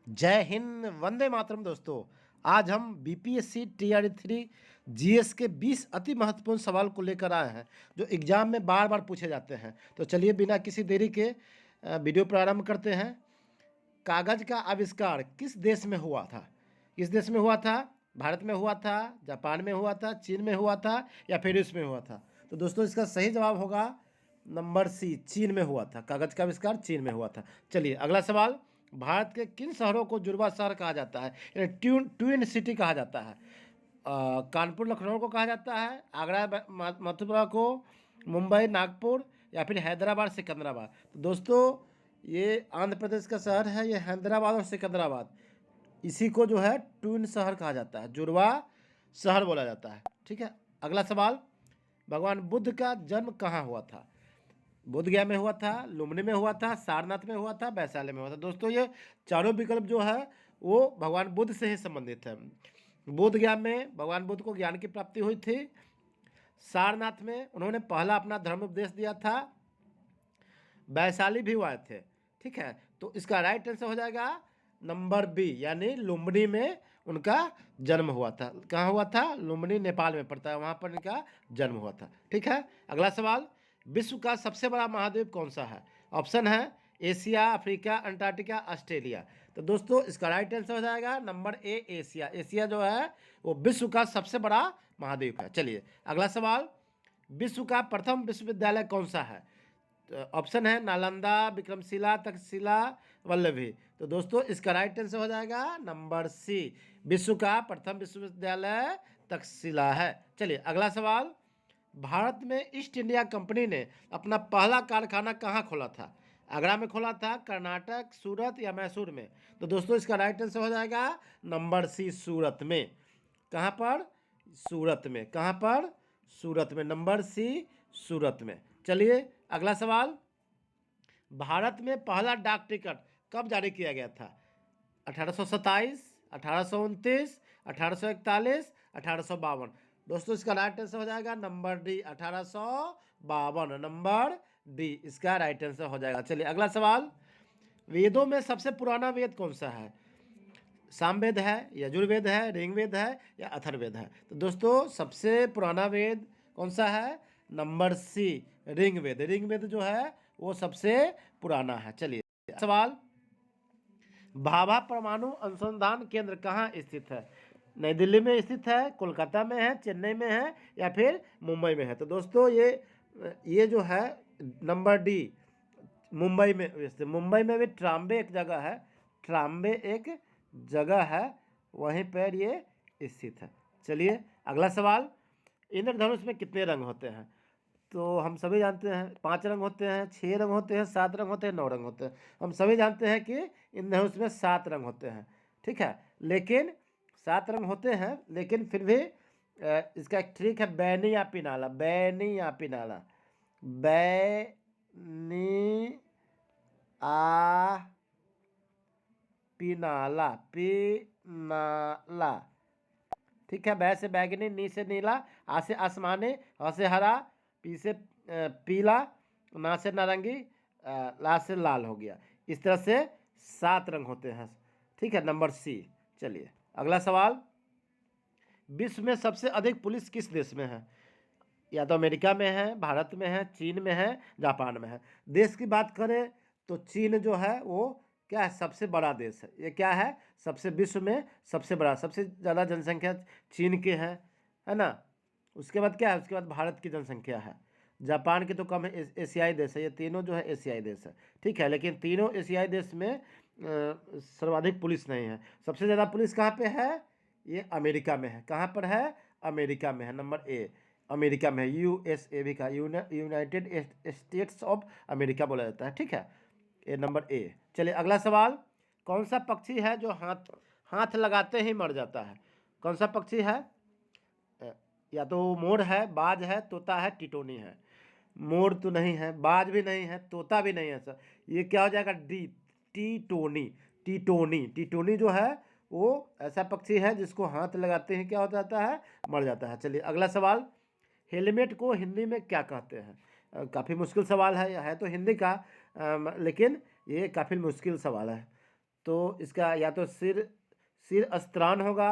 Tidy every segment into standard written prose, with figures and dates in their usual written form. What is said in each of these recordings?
जय हिंद, वंदे मातरम दोस्तों। आज हम बीपीएससी टीआरई 3 जीएस के 20 अति महत्वपूर्ण सवाल को लेकर आए हैं जो एग्जाम में बार बार पूछे जाते हैं। तो चलिए बिना किसी देरी के वीडियो प्रारंभ करते हैं। कागज का आविष्कार किस देश में हुआ था? किस देश में हुआ था? भारत में हुआ था, जापान में हुआ था, चीन में हुआ था या फिर रूस में हुआ था? तो दोस्तों इसका सही जवाब होगा नंबर सी, चीन में हुआ था। कागज का आविष्कार चीन में हुआ था। चलिए अगला सवाल। भारत के किन शहरों को जुड़वा शहर कहा जाता है, यानी ट्विन सिटी कहा जाता है? कानपुर लखनऊ को कहा जाता है, आगरा मथुरा को, मुंबई नागपुर या फिर हैदराबाद सिकंदराबाद? तो दोस्तों ये आंध्र प्रदेश का शहर है, ये हैदराबाद और सिकंदराबाद। इसी को जो है ट्विन शहर कहा जाता है, जुड़वा शहर बोला जाता है। ठीक है, अगला सवाल। भगवान बुद्ध का जन्म कहाँ हुआ था? बोधगया में हुआ था, लुम्बिनी में हुआ था, सारनाथ में हुआ था, वैशाली में हुआ था? दोस्तों ये चारों विकल्प जो है वो भगवान बुद्ध से ही संबंधित है। बोधगया में भगवान बुद्ध को ज्ञान की प्राप्ति हुई थी। सारनाथ में उन्होंने पहला अपना धर्म उपदेश दिया था। वैशाली भी हुए थे। ठीक है, तो इसका राइट आंसर हो जाएगा नंबर बी, यानी लुम्बिनी में उनका जन्म हुआ था। कहाँ हुआ था? लुम्बिनी नेपाल में पड़ता है, वहाँ पर इनका जन्म हुआ था। ठीक है, अगला सवाल। विश्व का सबसे बड़ा महाद्वीप कौन सा है? ऑप्शन है एशिया, अफ्रीका, अंटार्कटिका, ऑस्ट्रेलिया। तो दोस्तों इसका राइट आंसर हो जाएगा नंबर ए, एशिया। एशिया जो है वो विश्व का सबसे बड़ा महाद्वीप है। चलिए अगला सवाल। विश्व का प्रथम विश्वविद्यालय कौन सा है? ऑप्शन है नालंदा, विक्रमशिला, तक्षशिला, वल्लभी। तो दोस्तों इसका राइट आंसर हो जाएगा नंबर सी, विश्व का प्रथम विश्वविद्यालय तक्षशिला है। चलिए अगला सवाल। भारत में ईस्ट इंडिया कंपनी ने अपना पहला कारखाना कहाँ खोला था? आगरा में खोला था, कर्नाटक, सूरत या मैसूर में? तो दोस्तों इसका राइट आंसर हो जाएगा नंबर सी, सूरत में। कहाँ पर? सूरत में। कहाँ पर? सूरत में। नंबर सी, सूरत में। चलिए अगला सवाल। भारत में पहला डाक टिकट कब जारी किया गया था? 1827, 1829, 1841, 1852? दोस्तों इसका राइट आंसर हो जाएगा नंबर डी, 1852। नंबर डी इसका राइट आंसर हो जाएगा। चलिए अगला सवाल। वेदों में सबसे पुराना वेद कौन सा है? सामवेद है, यजुर्वेद है, ऋग्वेद है या अथर्ववेद है? तो दोस्तों सबसे पुराना वेद कौन सा है? Number C, Rigveda. ऋग्वेद जो है वो सबसे पुराना है। चलिए सवाल। भाभा परमाणु अनुसंधान केंद्र कहाँ स्थित है? नई दिल्ली में स्थित है, कोलकाता में है, चेन्नई में है या फिर मुंबई में है? तो दोस्तों ये जो है नंबर डी, मुंबई में। मुंबई में भी ट्राम्बे एक जगह है, ट्राम्बे एक जगह है, वहीं पर ये स्थित है। चलिए अगला सवाल। इंद्रधनुष में कितने रंग होते हैं? तो हम सभी जानते हैं 5 रंग होते हैं, 6 रंग होते हैं, 7 रंग होते हैं, 9 रंग होते हैं। हम सभी जानते हैं कि इंद्रधनुष में 7 रंग होते हैं। ठीक है, लेकिन 7 रंग होते हैं, लेकिन फिर भी इसका एक ट्रिक है, बैनी या पिनाला। बैनी या पिनाला, बैनी आ पिनाला, पिनाला। ठीक है, बै से बैगनी, नी से नीला, आ से आसमानी, ह से हरा, पी से पीला, ना से नारंगी, ला से लाल हो गया। इस तरह से 7 रंग होते हैं। ठीक है, नंबर सी। चलिए अगला सवाल। विश्व में सबसे अधिक पुलिस किस देश में है? या तो अमेरिका में है, भारत में है, चीन में है, जापान में है? देश की बात करें तो चीन जो है वो क्या है? सबसे बड़ा देश है। ये क्या है? सबसे विश्व में सबसे बड़ा, सबसे ज़्यादा जनसंख्या चीन के है ना। उसके बाद क्या है? उसके बाद भारत की जनसंख्या है। जापान की तो कम है, एशियाई देश है। ये तीनों जो है एशियाई देश है। ठीक है, लेकिन तीनों एशियाई देश में सर्वाधिक पुलिस नहीं है। सबसे ज़्यादा पुलिस कहाँ पे है? ये अमेरिका में है। कहाँ पर है? अमेरिका में है। नंबर ए, अमेरिका में है। यूएसए भी का, यूनाइटेड स्टेट्स ऑफ अमेरिका बोला जाता है। ठीक है, ये नंबर ए। चलिए अगला सवाल। कौन सा पक्षी है जो हाथ हाथ लगाते ही मर जाता है? कौन सा पक्षी है? या तो मोर है, बाज है, तोता है, टिटोनी है? मोर तो नहीं है, बाज भी नहीं है, तोता भी नहीं है सर। ये क्या हो जाएगा? डी, टीटोनी। टीटोनी, टीटोनी जो है वो ऐसा पक्षी है जिसको हाथ लगाते ही क्या हो जाता है? मर जाता है। चलिए अगला सवाल। हेलमेट को हिंदी में क्या कहते हैं? काफ़ी मुश्किल सवाल है तो हिंदी का, लेकिन ये काफ़ी मुश्किल सवाल है। तो इसका या तो सिर अस्त्रान होगा,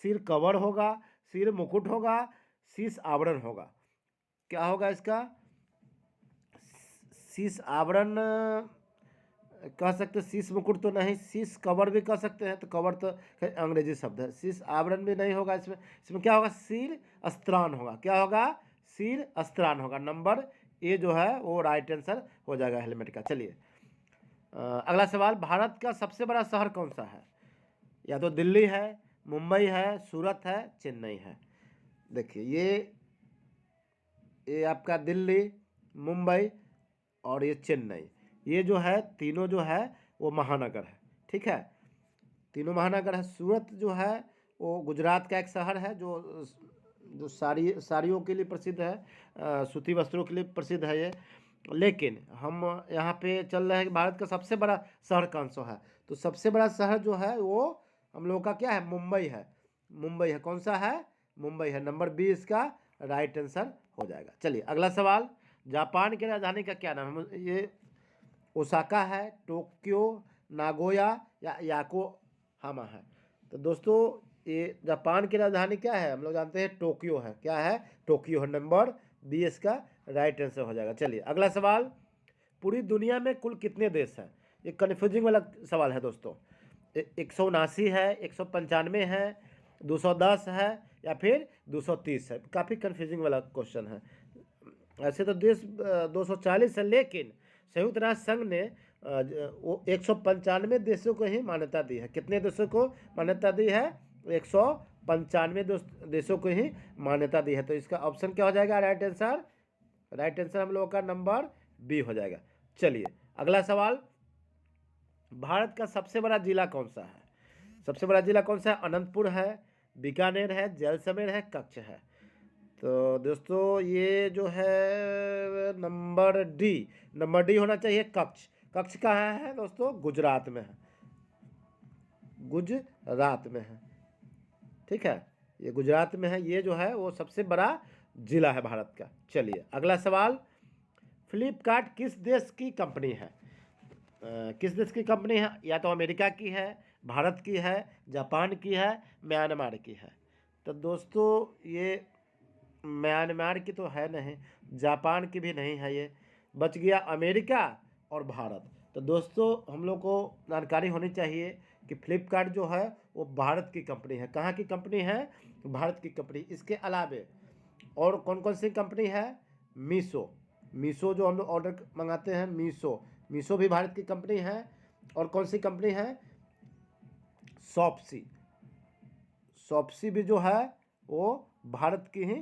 सिर कवर होगा, सिर मुकुट होगा, शीश आवरण होगा। क्या होगा इसका? शीश आवरण कह सकते, शीश मुकुट तो नहीं, शीश कवर भी कह सकते हैं, तो कवर तो अंग्रेजी शब्द है, शीश आवरण भी नहीं होगा इसमें। इसमें क्या होगा? सिर अस्त्रान होगा। क्या होगा? सिर अस्त्रान होगा। नंबर ए जो है वो राइट आंसर हो जाएगा हेलमेट का। चलिए अगला सवाल, भारत का सबसे बड़ा शहर कौन सा है? या तो दिल्ली है, मुंबई है, सूरत है, चेन्नई है। देखिए ये आपका दिल्ली, मुंबई और ये चेन्नई, ये जो है तीनों जो है वो महानगर है। ठीक है, तीनों महानगर है। सूरत जो है वो गुजरात का एक शहर है जो साड़ियों के लिए प्रसिद्ध है, सूती वस्त्रों के लिए प्रसिद्ध है ये। लेकिन हम यहाँ पे चल रहे हैं कि भारत का सबसे बड़ा शहर कौन सा है, तो सबसे बड़ा शहर जो है वो हम लोग का क्या है? मुंबई है। मुंबई है। कौन सा है? मुंबई है। नंबर बी इसका राइट आंसर हो जाएगा। चलिए अगला सवाल, जापान की राजधानी का क्या नाम है? ये ओसाका है, टोक्यो, नागोया या याकोहामा है। तो दोस्तों ये जापान की राजधानी क्या है? हम लोग जानते हैं टोक्यो है। क्या है? टोक्यो है। नंबर बी इसका राइट आंसर हो जाएगा। चलिए अगला सवाल, पूरी दुनिया में कुल कितने देश हैं? ये कन्फ्यूजिंग वाला सवाल है दोस्तों। 179 है, 195 है, 210 है या फिर 230 है। काफ़ी कन्फ्यूजिंग वाला क्वेश्चन है। ऐसे तो देश 240 है, लेकिन संयुक्त राष्ट्र संघ ने वो 195 देशों को ही मान्यता दी है। कितने देशों को मान्यता दी है? 195 देशों को ही मान्यता दी है। तो इसका ऑप्शन क्या हो जाएगा? Right answer. राइट आंसर हम लोगों का नंबर बी हो जाएगा। चलिए अगला सवाल, भारत का सबसे बड़ा जिला कौन सा है? सबसे बड़ा जिला कौन सा है? अनंतपुर है, बीकानेर है, जैसलमेर है, कच्छ है। तो दोस्तों ये जो है नंबर डी होना चाहिए। कच्छ। कच्छ कहाँ है दोस्तों? गुजरात में है। गुजरात में है। ठीक है, ये गुजरात में है। ये जो है वो सबसे बड़ा जिला है भारत का। चलिए अगला सवाल, फ्लिपकार्ट किस देश की कंपनी है? किस देश की कंपनी है? या तो अमेरिका की है, भारत की है, जापान की है, म्यांमार की है। तो दोस्तों ये म्यांमार की तो है नहीं, जापान की भी नहीं है, ये बच गया अमेरिका और भारत। तो दोस्तों हम लोग को जानकारी होनी चाहिए कि फ्लिपकार्ट जो है वो भारत की कंपनी है। कहाँ की कंपनी है? भारत की कंपनी। इसके अलावे और कौन कौन सी कंपनी है? मीशो जो हम लोग ऑर्डर मंगाते हैं, मीशो भी भारत की कंपनी है। और कौन सी कंपनी है? शॉप्सी भी जो है वो भारत की ही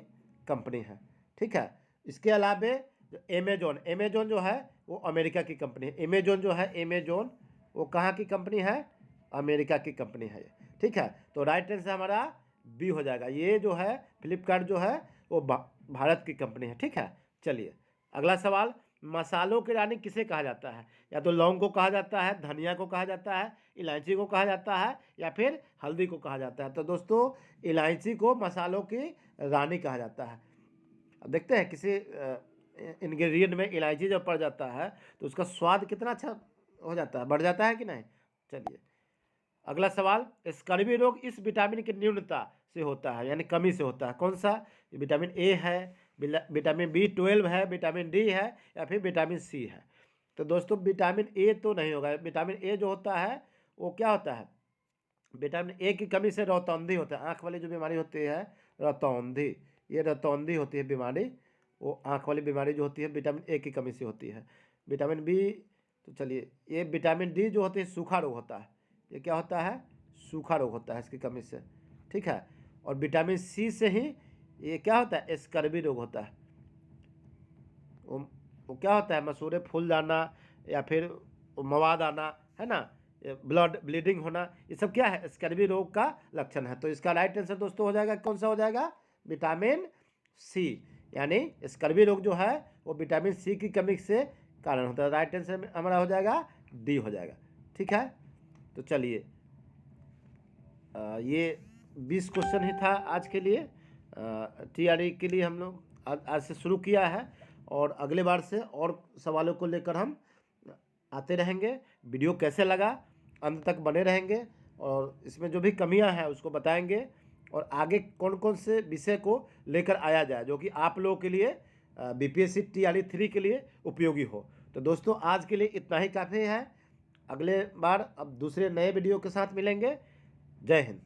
कंपनी है। ठीक है, इसके अलावे अमेजोन जो है वो अमेरिका की कंपनी है। अमेजोन वो कहाँ की कंपनी है? अमेरिका की कंपनी है। ठीक है, तो राइट आंसर हमारा बी हो जाएगा। ये जो है फ्लिपकार्ट जो है वो भारत की कंपनी है। ठीक है, चलिए अगला सवाल, मसालों की रानी किसे कहा जाता है? या तो लौंग को कहा जाता है, धनिया को कहा जाता है, इलायची को कहा जाता है या फिर हल्दी को कहा जाता है। तो दोस्तों इलायची को मसालों की रानी कहा जाता है। अब देखते हैं किसी इंग्रेडिएंट में इलायची जब पड़ जाता है तो उसका स्वाद कितना अच्छा हो जाता है, बढ़ जाता है कि नहीं। चलिए अगला सवाल, स्कर्वी रोग इस विटामिन की न्यूनता से होता है यानी कमी से होता है। कौन सा? विटामिन ए है, विटामिन B12 है, विटामिन डी है या फिर विटामिन सी है। तो दोस्तों विटामिन ए तो नहीं होगा। विटामिन ए जो होता है वो क्या होता है? विटामिन ए की कमी से रतौंधी होता है। आँख वाली जो बीमारी होती है रतौंधी, ये रतौंधी होती है बीमारी। वो आँख वाली बीमारी जो होती है विटामिन ए की कमी से होती है। विटामिन बी, तो चलिए ये विटामिन डी जो होती है सूखा रोग होता है। ये क्या होता है? सूखा रोग होता है इसकी कमी से। ठीक है, और विटामिन सी से ही ये क्या होता है? स्कर्वी रोग होता है। वो क्या होता है? मसूड़े फूल जाना या फिर मवाद आना, है ना, ब्लीडिंग होना, ये सब क्या है? स्कर्वी रोग का लक्षण है। तो इसका राइट आंसर दोस्तों हो जाएगा, कौन सा हो जाएगा? Vitamin C. यानी स्कर्वी रोग जो है वो विटामिन सी की कमी से कारण होता है। राइट आंसर हमारा हो जाएगा डी हो जाएगा। ठीक है, तो चलिए ये 20 क्वेश्चन ही था आज के लिए। TRE के लिए हम लोग आज से शुरू किया है और अगले बार से और सवालों को लेकर हम आते रहेंगे। वीडियो कैसे लगा अंत तक बने रहेंगे और इसमें जो भी कमियां हैं उसको बताएंगे और आगे कौन कौन से विषय को लेकर आया जाए जो कि आप लोगों के लिए BPSC TRE 3 के लिए उपयोगी हो। तो दोस्तों आज के लिए इतना ही काफ़ी है। अगले बार अब दूसरे नए वीडियो के साथ मिलेंगे। जय हिंद।